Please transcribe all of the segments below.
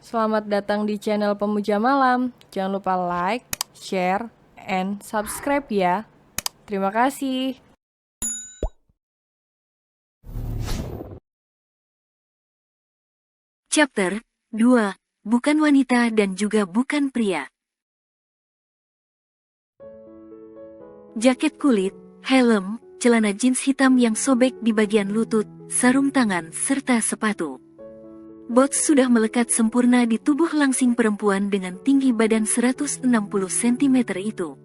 Selamat datang di channel Pemuja Malam. Jangan lupa like, share, and subscribe ya. Terima kasih. Chapter 2. Bukan wanita dan juga bukan pria. Jaket kulit, helm, celana jeans hitam yang sobek di bagian lutut, sarung tangan, serta sepatu. Boots sudah melekat sempurna di tubuh langsing perempuan dengan tinggi badan 160 cm itu.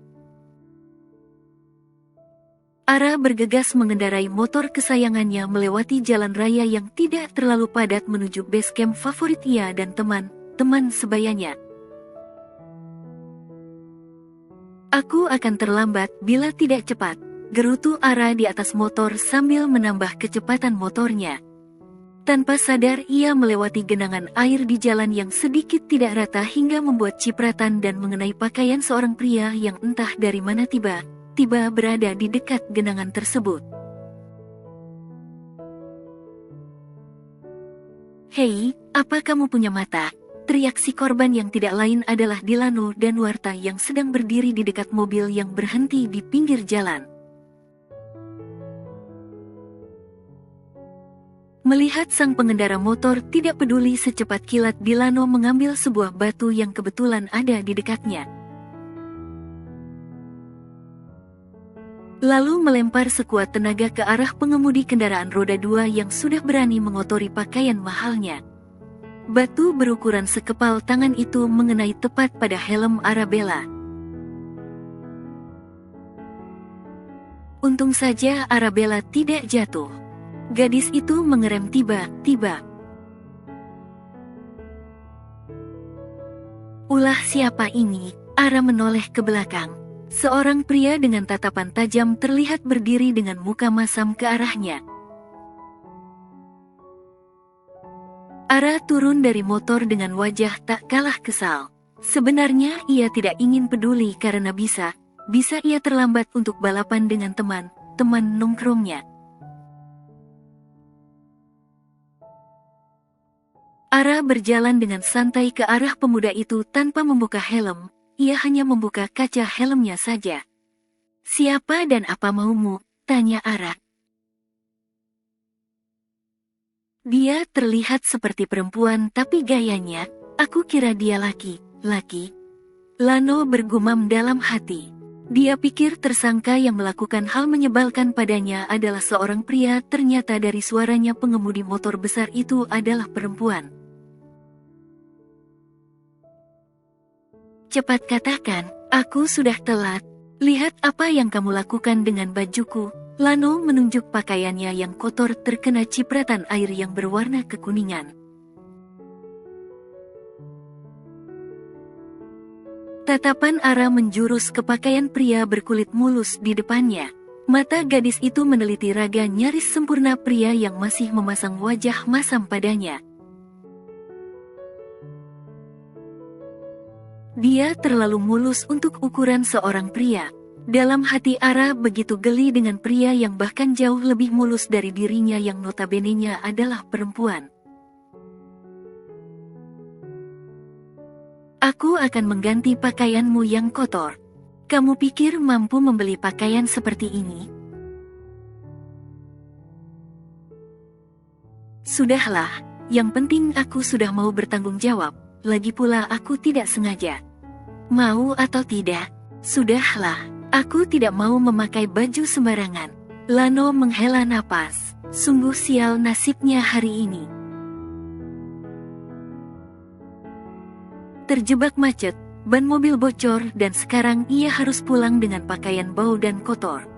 Ara bergegas mengendarai motor kesayangannya melewati jalan raya yang tidak terlalu padat menuju base camp favorit ia dan teman sebayanya. Aku akan terlambat bila tidak cepat, gerutu Ara di atas motor sambil menambah kecepatan motornya. Tanpa sadar ia melewati genangan air di jalan yang sedikit tidak rata hingga membuat cipratan dan mengenai pakaian seorang pria yang entah dari mana tiba berada di dekat genangan tersebut. "Hei, apa kamu punya mata?" teriak si korban yang tidak lain adalah Dilano dan Warta yang sedang berdiri di dekat mobil yang berhenti di pinggir jalan. Melihat sang pengendara motor tidak peduli secepat kilat, Dilano mengambil sebuah batu yang kebetulan ada di dekatnya. Lalu melempar sekuat tenaga ke arah pengemudi kendaraan roda 2 yang sudah berani mengotori pakaian mahalnya. Batu berukuran sekepal tangan itu mengenai tepat pada helm Arabella. Untung saja Arabella tidak jatuh. Gadis itu mengerem tiba-tiba. Ulah siapa ini? Ara menoleh ke belakang. Seorang pria dengan tatapan tajam terlihat berdiri dengan muka masam ke arahnya. Ara turun dari motor dengan wajah tak kalah kesal. Sebenarnya ia tidak ingin peduli karena bisa ia terlambat untuk balapan dengan teman nongkrongnya. Ara berjalan dengan santai ke arah pemuda itu tanpa membuka helm, ia hanya membuka kaca helmnya saja. "Siapa dan apa maumu?" tanya Ara. Dia terlihat seperti perempuan tapi gayanya, aku kira dia laki. Lano bergumam dalam hati. Dia pikir tersangka yang melakukan hal menyebalkan padanya adalah seorang pria, ternyata dari suaranya pengemudi motor besar itu adalah perempuan. "Cepat katakan, aku sudah telat. Lihat apa yang kamu lakukan dengan bajuku." Lano menunjuk pakaiannya yang kotor terkena cipratan air yang berwarna kekuningan. Tatapan Ara menjurus ke pakaian pria berkulit mulus di depannya. Mata gadis itu meneliti raga nyaris sempurna pria yang masih memasang wajah masam padanya. Dia terlalu mulus untuk ukuran seorang pria. Dalam hati Ara begitu geli dengan pria yang bahkan jauh lebih mulus dari dirinya yang notabene-nya adalah perempuan. "Aku akan mengganti pakaianmu yang kotor. Kamu pikir mampu membeli pakaian seperti ini?" "Sudahlah, yang penting aku sudah mau bertanggung jawab, lagi pula aku tidak sengaja." "Mau atau tidak, sudahlah. Aku tidak mau memakai baju sembarangan." Lano menghela napas. Sungguh sial nasibnya hari ini. Terjebak macet, ban mobil bocor dan sekarang ia harus pulang dengan pakaian bau dan kotor.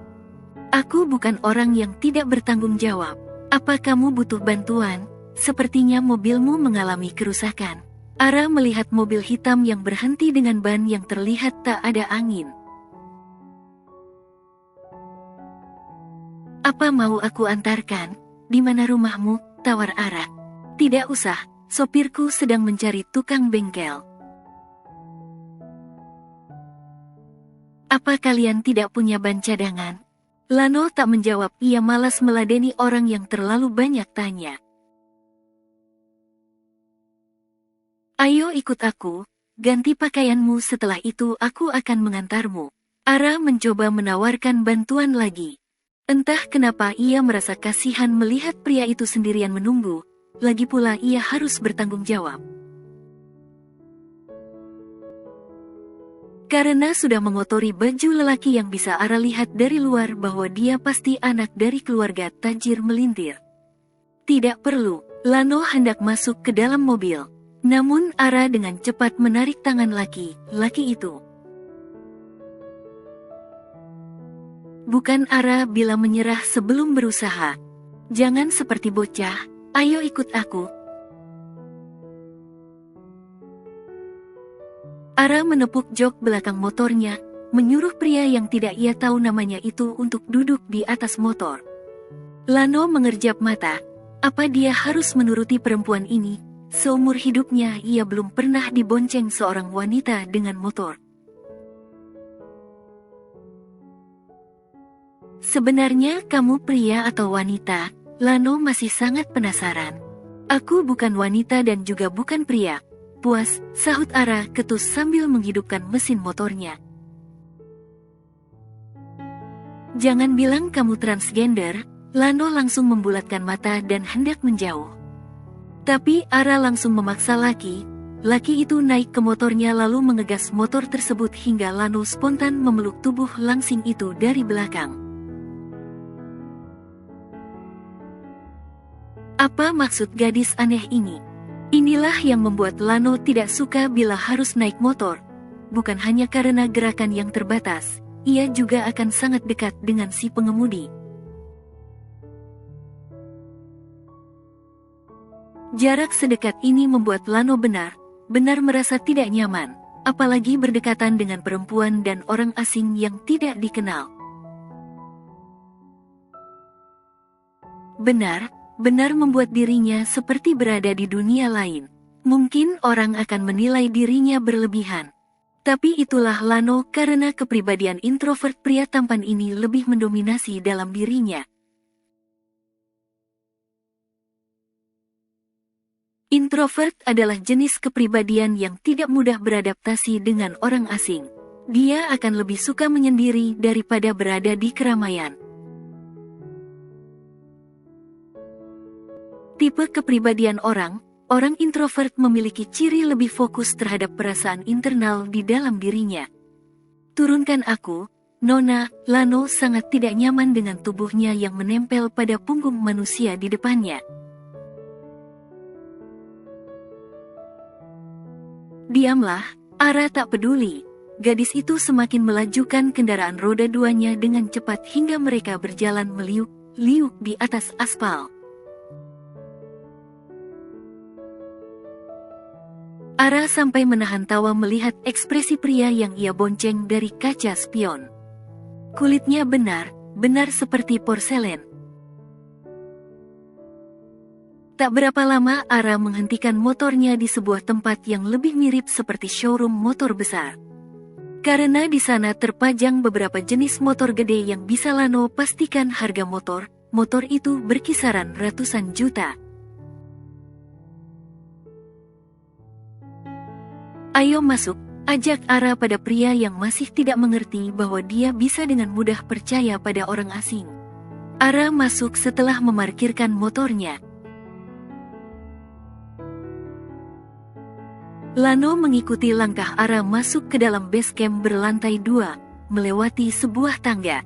"Aku bukan orang yang tidak bertanggung jawab. Apa kamu butuh bantuan? Sepertinya mobilmu mengalami kerusakan." Ara melihat mobil hitam yang berhenti dengan ban yang terlihat tak ada angin. "Apa mau aku antarkan? Di mana rumahmu?" tawar Ara. "Tidak usah, sopirku sedang mencari tukang bengkel." "Apa kalian tidak punya ban cadangan?" Lano tak menjawab, ia malas meladeni orang yang terlalu banyak tanya. Ayo ikut aku, ganti pakaianmu setelah itu aku akan mengantarmu. Ara mencoba menawarkan bantuan lagi. Entah kenapa ia merasa kasihan melihat pria itu sendirian menunggu, lagi pula ia harus bertanggung jawab. Karena sudah mengotori baju lelaki yang bisa Ara lihat dari luar bahwa dia pasti anak dari keluarga tajir melintir. Tidak perlu, Lano hendak masuk ke dalam mobil. Namun Ara dengan cepat menarik tangan laki itu. Bukan Ara bila menyerah sebelum berusaha. Jangan seperti bocah, ayo ikut aku. Ara menepuk jok belakang motornya, menyuruh pria yang tidak ia tahu namanya itu untuk duduk di atas motor. Lano mengerjap mata. Apa dia harus menuruti perempuan ini? Seumur hidupnya ia belum pernah dibonceng seorang wanita dengan motor. Sebenarnya kamu pria atau wanita? Lano masih sangat penasaran. Aku bukan wanita dan juga bukan pria. Puas, sahut Ara ketus sambil menghidupkan mesin motornya. Jangan bilang kamu transgender, Lano langsung membulatkan mata dan hendak menjauh. Tapi Ara langsung memaksa laki itu naik ke motornya lalu mengegas motor tersebut hingga Lano spontan memeluk tubuh langsing itu dari belakang. Apa maksud gadis aneh ini? Inilah yang membuat Lano tidak suka bila harus naik motor. Bukan hanya karena gerakan yang terbatas, ia juga akan sangat dekat dengan si pengemudi. Jarak sedekat ini membuat Lano benar-benar merasa tidak nyaman, apalagi berdekatan dengan perempuan dan orang asing yang tidak dikenal. Benar membuat dirinya seperti berada di dunia lain. Mungkin orang akan menilai dirinya berlebihan. Tapi itulah Lano karena kepribadian introvert pria tampan ini lebih mendominasi dalam dirinya. Introvert adalah jenis kepribadian yang tidak mudah beradaptasi dengan orang asing. Dia akan lebih suka menyendiri daripada berada di keramaian. Tipe kepribadian orang introvert memiliki ciri lebih fokus terhadap perasaan internal di dalam dirinya. Turunkan aku, Nona. Lano sangat tidak nyaman dengan tubuhnya yang menempel pada punggung manusia di depannya. Diamlah, Ara tak peduli. Gadis itu semakin melajukan kendaraan roda duanya dengan cepat hingga mereka berjalan meliuk-liuk di atas aspal. Ara sampai menahan tawa melihat ekspresi pria yang ia bonceng dari kaca spion. Kulitnya benar seperti porselen. Tak berapa lama Ara menghentikan motornya di sebuah tempat yang lebih mirip seperti showroom motor besar. Karena di sana terpajang beberapa jenis motor gede yang bisa Lano pastikan harga motor itu berkisaran ratusan juta. Ayo masuk, ajak Ara pada pria yang masih tidak mengerti bahwa dia bisa dengan mudah percaya pada orang asing. Ara masuk setelah memarkirkan motornya. Lano mengikuti langkah Ara masuk ke dalam base camp berlantai 2, melewati sebuah tangga.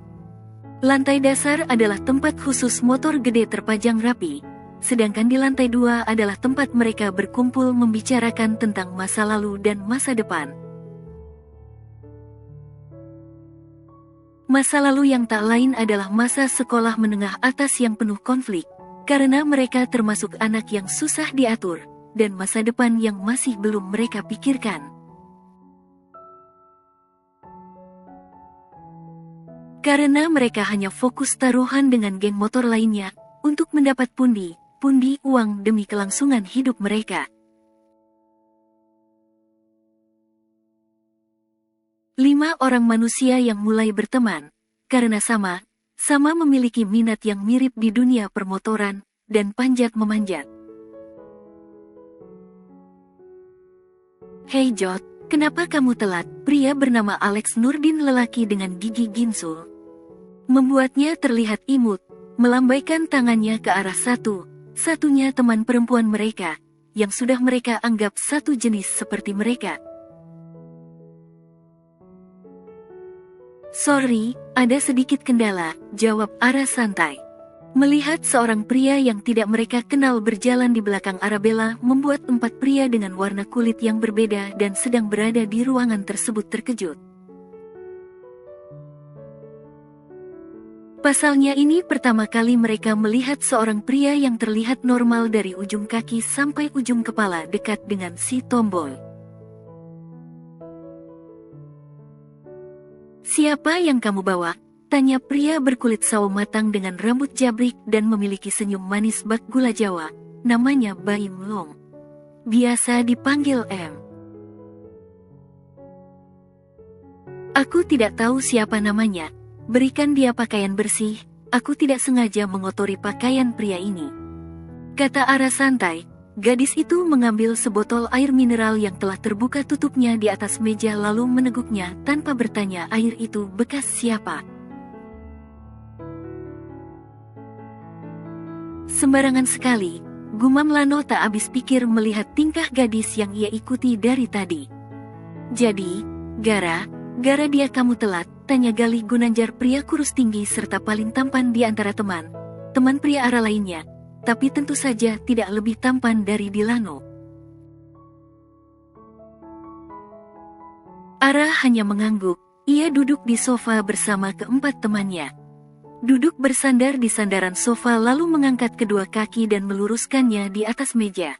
Lantai dasar adalah tempat khusus motor gede terpajang rapi. Sedangkan di lantai 2 adalah tempat mereka berkumpul membicarakan tentang masa lalu dan masa depan. Masa lalu yang tak lain adalah masa sekolah menengah atas yang penuh konflik, karena mereka termasuk anak yang susah diatur, dan masa depan yang masih belum mereka pikirkan. Karena mereka hanya fokus taruhan dengan geng motor lainnya, untuk mendapat pundi uang demi kelangsungan hidup mereka. 5 orang manusia yang mulai berteman, karena sama memiliki minat yang mirip di dunia permotoran, dan panjat memanjat. Hei Jot, kenapa kamu telat? Pria bernama Alex Nurdin, lelaki dengan gigi ginsul, membuatnya terlihat imut, melambaikan tangannya ke arah satu-satunya teman perempuan mereka, yang sudah mereka anggap satu jenis seperti mereka. Sorry, ada sedikit kendala, jawab Ara santai. Melihat seorang pria yang tidak mereka kenal berjalan di belakang Arabella membuat 4 pria dengan warna kulit yang berbeda dan sedang berada di ruangan tersebut terkejut. Pasalnya ini pertama kali mereka melihat seorang pria yang terlihat normal dari ujung kaki sampai ujung kepala dekat dengan si tomboy. Siapa yang kamu bawa? Tanya pria berkulit sawo matang dengan rambut jabrik dan memiliki senyum manis bak gula Jawa. Namanya Baim Long. Biasa dipanggil M. Aku tidak tahu siapa namanya. Berikan dia pakaian bersih. Aku tidak sengaja mengotori pakaian pria ini, kata Ara santai. Gadis itu mengambil sebotol air mineral yang telah terbuka tutupnya di atas meja lalu meneguknya tanpa bertanya air itu bekas siapa. Sembarangan sekali, gumam Lano tak habis pikir melihat tingkah gadis yang ia ikuti dari tadi. Jadi, gara dia kamu telat, tanya Galih Gunanjar, pria kurus tinggi serta paling tampan di antara teman pria Ara lainnya. Tapi tentu saja tidak lebih tampan dari Dilano. Ara hanya mengangguk. Ia duduk di sofa bersama keempat temannya. Duduk bersandar di sandaran sofa lalu mengangkat kedua kaki dan meluruskannya di atas meja.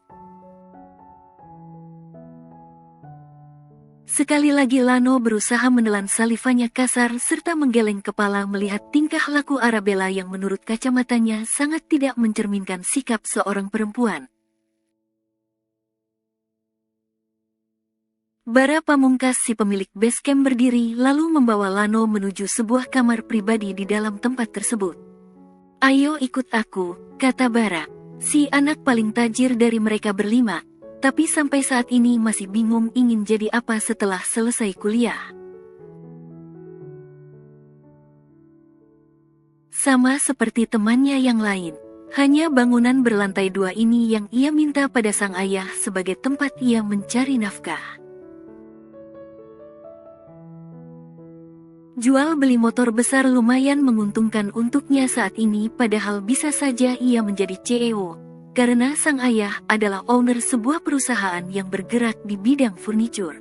Sekali lagi Lano berusaha menelan salivanya kasar serta menggeleng kepala melihat tingkah laku Arabella yang menurut kacamatanya sangat tidak mencerminkan sikap seorang perempuan. Bara Pamungkas, si pemilik base camp, berdiri lalu membawa Lano menuju sebuah kamar pribadi di dalam tempat tersebut. Ayo ikut aku, kata Bara, si anak paling tajir dari mereka berlima. Tapi sampai saat ini masih bingung ingin jadi apa setelah selesai kuliah. Sama seperti temannya yang lain, hanya bangunan berlantai 2 ini yang ia minta pada sang ayah sebagai tempat ia mencari nafkah. Jual beli motor besar lumayan menguntungkan untuknya saat ini, padahal bisa saja ia menjadi CEO. Karena sang ayah adalah owner sebuah perusahaan yang bergerak di bidang furnitur.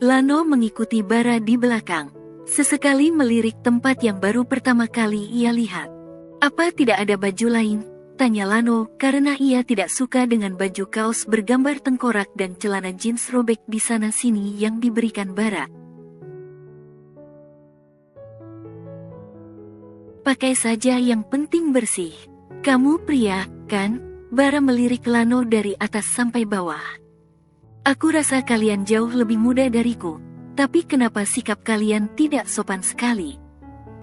Lano mengikuti Bara di belakang. Sesekali melirik tempat yang baru pertama kali ia lihat. Apa tidak ada baju lain? Tanya Lano karena ia tidak suka dengan baju kaos bergambar tengkorak dan celana jeans robek di sana-sini yang diberikan Bara. Pakai saja yang penting bersih. Kamu pria, kan? Bara melirik Lano dari atas sampai bawah. Aku rasa kalian jauh lebih muda dariku. Tapi kenapa sikap kalian tidak sopan sekali?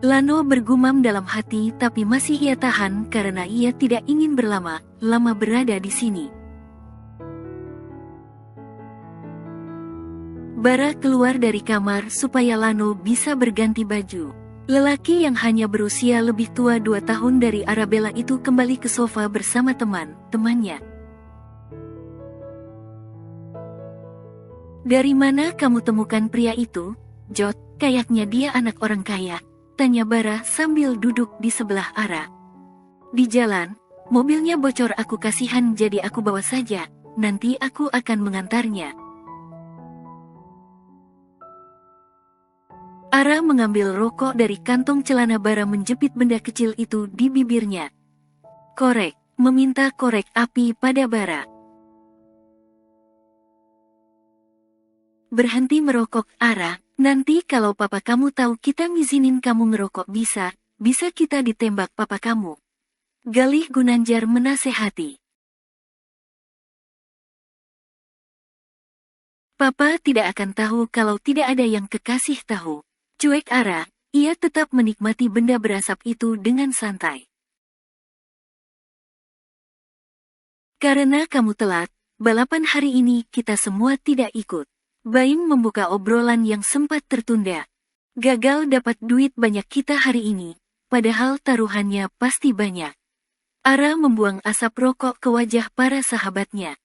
Lano bergumam dalam hati tapi masih ia tahan karena ia tidak ingin berlama-lama berada di sini. Bara keluar dari kamar supaya Lano bisa berganti baju. Lelaki yang hanya berusia lebih tua 2 tahun dari Arabella itu kembali ke sofa bersama teman-temannya. Dari mana kamu temukan pria itu? Jot, kayaknya dia anak orang kaya, tanya Bara sambil duduk di sebelah Ara. Di jalan, mobilnya bocor, aku kasihan jadi aku bawa saja, nanti aku akan mengantarnya. Ara mengambil rokok dari kantong celana Bara, menjepit benda kecil itu di bibirnya. Korek, meminta korek api pada Bara. Berhenti merokok, Ara, nanti kalau papa kamu tahu kita ngizinin kamu ngerokok bisa kita ditembak papa kamu. Galih Gunanjar menasehati. Papa tidak akan tahu kalau tidak ada yang kekasih tahu. Cuek Ara, ia tetap menikmati benda berasap itu dengan santai. Karena kamu telat, balapan hari ini kita semua tidak ikut. Baim membuka obrolan yang sempat tertunda. Gagal dapat duit banyak kita hari ini, padahal taruhannya pasti banyak. Ara membuang asap rokok ke wajah para sahabatnya.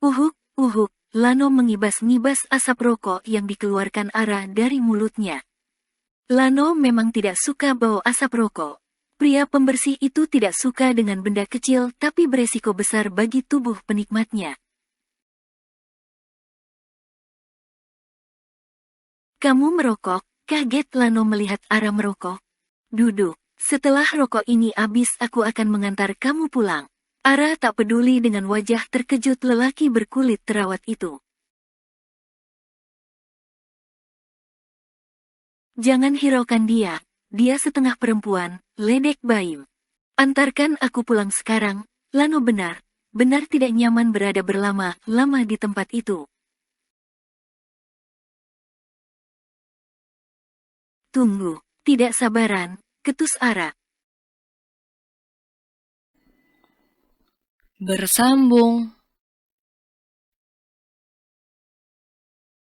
Uhuk, Lano mengibas-ngibas asap rokok yang dikeluarkan Ara dari mulutnya. Lano memang tidak suka bau asap rokok. Pria pembersih itu tidak suka dengan benda kecil tapi beresiko besar bagi tubuh penikmatnya. Kamu merokok? Kaget Lano melihat Ara merokok. Duduk, setelah rokok ini habis aku akan mengantar kamu pulang. Ara tak peduli dengan wajah terkejut lelaki berkulit terawat itu. Jangan hiraukan dia setengah perempuan, ledek Baim. Antarkan aku pulang sekarang. Lano benar tidak nyaman berada berlama-lama di tempat itu. Tunggu, tidak sabaran, ketus Ara. Bersambung.